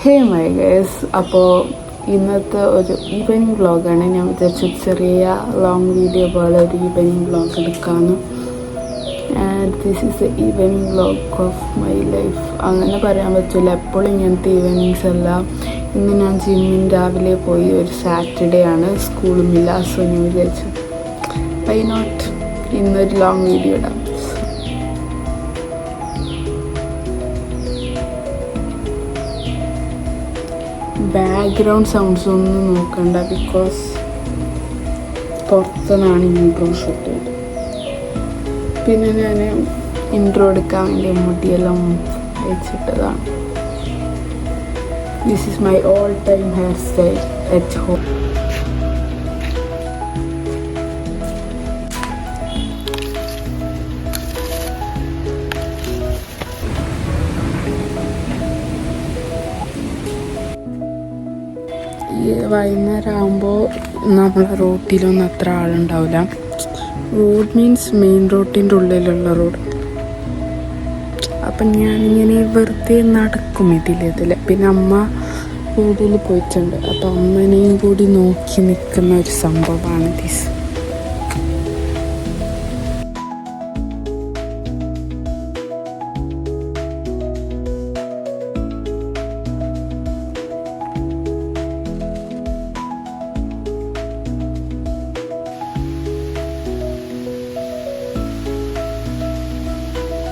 Hey my guys, അപ്പോൾ ഇന്നത്തെ ഒരു ഈവനിങ് വ്ളോഗാണ്. ഞാൻ വിചാരിച്ചു ചെറിയ ലോങ് വീഡിയോ പോലെ ഒരു ഈവനിങ് വ്ളോഗ് എടുക്കാമെന്ന്. And this is A evening vlog of my life. അങ്ങനെ പറയാൻ പറ്റില്ല, എപ്പോഴും ഇങ്ങനത്തെ ഈവനിങ്സ് എല്ലാം. ഇന്ന് ഞാൻ ജിമ്മിന് രാവിലെ പോയി, ഒരു സാറ്റർഡേ ആണ്, സ്കൂളുമില്ല. സോ ഞാൻ വിചാരിച്ചു വൈ നോട്ട് ഇന്നൊരു ലോങ് വീഡിയോ ഇടാം. ബാക്ക്ഗ്രൗണ്ട് സൗണ്ട്സ് ഒന്നും നോക്കണ്ട, ബിക്കോസ് പുറത്തുനിന്നാണ് ഇൻട്രോ ഷൂട്ട് ചെയ്തത്. പിന്നെ ഞാൻ ഇൻട്രോ എടുക്കാൻ വേണ്ടി മുടിയെല്ലാം വെച്ചിട്ടതാണ്. This is my all time hair style at home. വൈകുന്നേരം ആകുമ്പോൾ നമ്മളെ റോട്ടിലൊന്നും അത്ര ആളുണ്ടാവില്ല. റോഡ് മീൻസ് മെയിൻ റോട്ടിൻ്റെ ഉള്ളിലുള്ള റോഡ്. അപ്പം ഞാനിങ്ങനെ വെറുതെ നടക്കും ഇതിൽ. പിന്നെ അമ്മ വീട്ടിൽ പോയിട്ടുണ്ട്, അപ്പം അമ്മനെയും കൂടി നോക്കി നിൽക്കുന്ന ഒരു സംഭവമാണ് ദിസ്.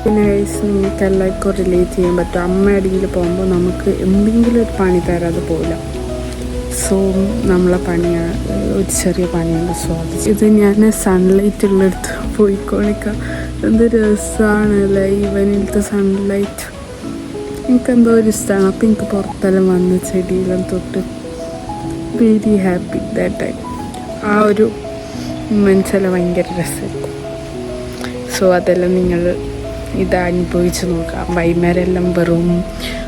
പിന്നെ നമുക്ക് എല്ലാവർക്കും റിലേറ്റ് ചെയ്യാൻ പറ്റും. അമ്മ അടിയിൽ പോകുമ്പോൾ നമുക്ക് എന്തെങ്കിലും ഒരു പണി തരാതെ പോകില്ല. സോ നമ്മളെ പണിയാണ്, ഒരു ചെറിയ പണിയുണ്ട്. സോ ഇത് ഞാൻ സൺലൈറ്റ് ഉള്ളിടത്ത് പോയിക്കോണിക്കാം. എന്ത് രസമാണ് അല്ലേ ഈവനിലത്തെ സൺലൈറ്റ്. എനിക്കെന്തോ ഒരു ഇഷ്ടമാണ്. അപ്പം എനിക്ക് പുറത്തെല്ലാം വന്ന് ചെടിയെല്ലാം തൊട്ട് വെരി ഹാപ്പി ദാറ്റ് ടൈം. ആ ഒരു മനുഷ്യെല്ലാം ഭയങ്കര രസമായിരിക്കും. സോ അതെല്ലാം നിങ്ങൾ ഇത് അനുഭവിച്ച് നോക്കാം. വൈകുന്നേരം എല്ലാം വെറും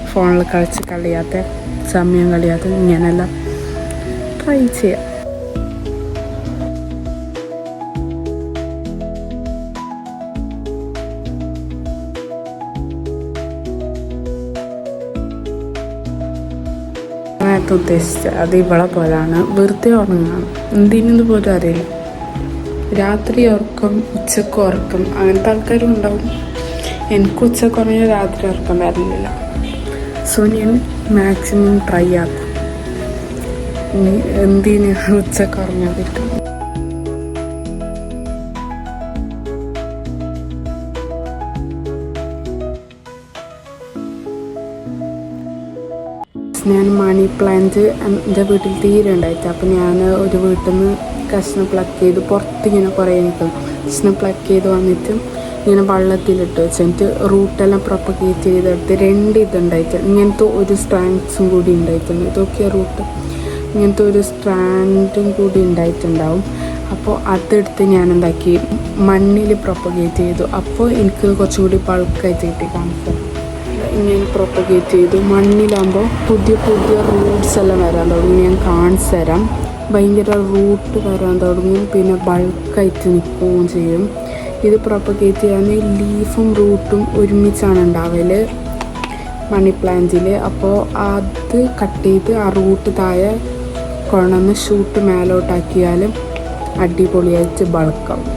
ഫോണിൽ കളിയാത്ത സമയം കളയാത്ത ഇങ്ങനെല്ലാം ട്രൈ ചെയ്യാം. നേരത്തെ ഉദ്ദേശിച്ചത് അത് ഇവളെ പോലാണ്, വെറുതെ ഉറങ്ങാണ്. എന്തിനെന്ന് പോലും അറിയില്ല. രാത്രി ഉറക്കം, ഉച്ചക്ക് ഉറക്കം, അങ്ങനത്തെ ആൾക്കാരും ഉണ്ടാവും. എനിക്ക് ഉച്ചക്ക് ഉറങ്ങിയ രാത്രി ഉറക്കം വരലില്ല. സോ ഞാൻ മാക്സിമം ട്രൈ ആക്കും എന്തിന് ഉച്ചക്ക് ഉറങ്ങാതിരിക്കും. ഞാൻ മണി പ്ലാന്റ് എൻ്റെ വീട്ടിൽ തീരെ ഉണ്ടായിട്ട്, അപ്പം ഞാൻ ഒരു വീട്ടിൽ നിന്ന് കഷ്ണം പ്ലക്ക് ചെയ്ത് പുറത്തിങ്ങനെ കുറേ നിൽക്കും. കഷ്ണം പ്ലക്ക് ചെയ്ത് വന്നിട്ട് ഇങ്ങനെ വെള്ളത്തിലിട്ട് വെച്ചിട്ട് റൂട്ടെല്ലാം പ്രൊപ്പഗേറ്റ് ചെയ്തെടുത്ത് 2 ഇതുണ്ടായിട്ട് ഇങ്ങനത്തെ ഒരു സ്ട്രാൻഡ്സും കൂടി ഉണ്ടായിട്ടുണ്ട്. ഇതൊക്കെ റൂട്ട് ഇങ്ങനത്തെ ഒരു സ്ട്രാൻഡും കൂടി ഉണ്ടായിട്ടുണ്ടാവും. അപ്പോൾ അതെടുത്ത് ഞാൻ എന്താക്കി മണ്ണിൽ പ്രൊപ്പഗേറ്റ് ചെയ്തു. അപ്പോൾ എനിക്ക് കുറച്ചും കൂടി ബൾക്കായിട്ട് കിട്ടി. കാണിക്കാം, ഇങ്ങനെ പ്രൊപ്പഗേറ്റ് ചെയ്തു. മണ്ണിലാകുമ്പോൾ പുതിയ പുതിയ റൂട്ട്സ് എല്ലാം വരാൻ തുടങ്ങി. ഞാൻ കാണിച്ചു തരാം. ഭയങ്കര റൂട്ട് വരാൻ തുടങ്ങും, പിന്നെ ബൾക്കായിട്ട് നിൽക്കുകയും ചെയ്യും. ഇത് പ്രൊപ്പഗേറ്റ് ചെയ്യാൻ ലീഫും റൂട്ടും ഒരുമിച്ചാണ് ഉണ്ടാവല് മണി പ്ലാന്റിൽ. അപ്പോൾ അത് കട്ട് ചെയ്ത് ആ റൂട്ട് താഴെ കൊണ്ടുവന്ന് ഷൂട്ട് മേലോട്ടാക്കിയാൽ അടിപൊളിയായിട്ട് ബൾക്കാവും.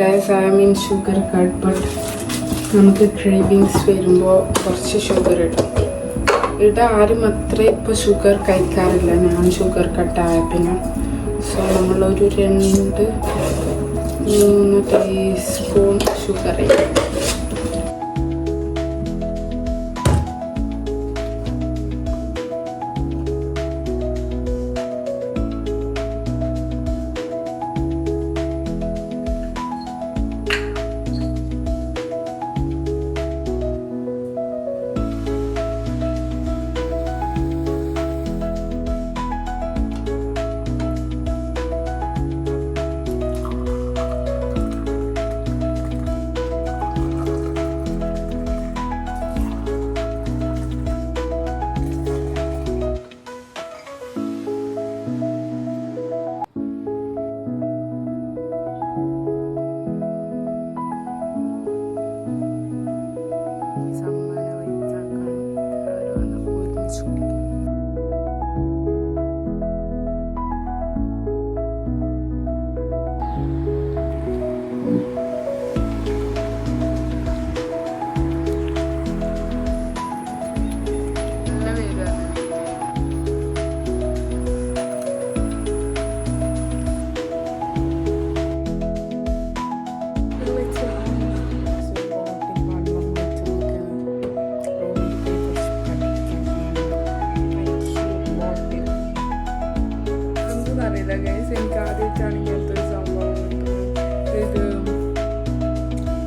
Guys, I mean sugar cut, but നമുക്ക് ക്രേവിങ്സ് വരുമ്പോൾ കുറച്ച് ഷുഗർ ഇടും. ഇവിടെ ആരും അത്ര ഇപ്പോൾ ഷുഗർ കഴിക്കാറില്ല. ഞാൻ ഷുഗർ കട്ടായ പിന്നെ. സോ നമ്മളൊരു 2-3 ടീസ്പൂൺ ഷുഗർ ഇടും. ഗൈസ്. എനിക്ക് ആദ്യമായിട്ടാണ് ഇങ്ങനത്തെ ഒരു സംഭവം കിട്ടുന്നത്. ഇത്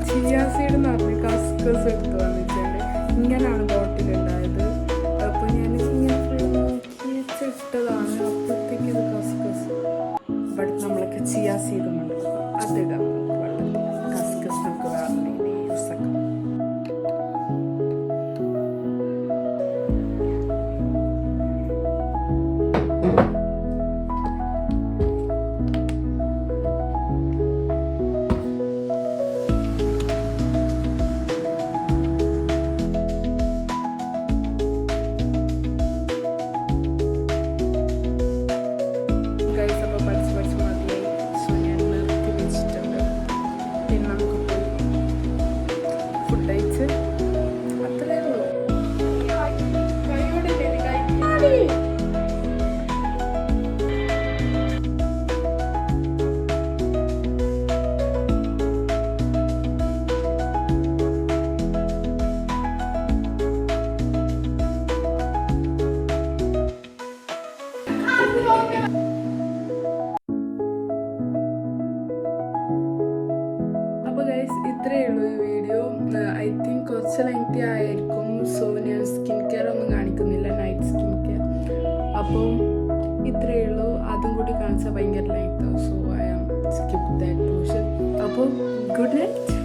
ചിയാ സീഡ് എന്ന് പറഞ്ഞ കസ്കസ് എടുത്ത് വന്നിട്ടുണ്ട്. ഇങ്ങനെയാണ് ബോട്ടിലുണ്ടായത്. അപ്പോൾ ഞാൻ ഇങ്ങനെ ഫുൾ നോക്കി വെച്ചിട്ടതാണ്. അപ്പോഴത്തേക്ക് ഇത് കസ്കസ് ബട്ട് നമ്മളൊക്കെ ചിയാ സീഡുമുണ്ട്, അതിടാം വെള്ളത്തിൽ. കസ്കസ് നമുക്ക് വേറെ രീതിയിൽ യൂസ് ആക്കാം. അപ്പോൾ ഗൈസ് ഇത്രയേ ഉള്ളൂ ഈ വീഡിയോ. ഐ തിങ്ക് കുറച്ച് ലെങ്തി ആയിരിക്കും. സോ ഞാൻ സ്കിൻ കെയർ ഒന്നും കാണിക്കുന്നില്ല, നൈറ്റ് സ്കിൻ കെയർ. അപ്പം ഇത്രയേ ഉള്ളൂ. അതും കൂടി കാണിച്ചാൽ ഭയങ്കര ലെങ്ത് ആവും. So I am skip that portion. അപ്പോൾ ഗുഡ് നൈറ്റ്.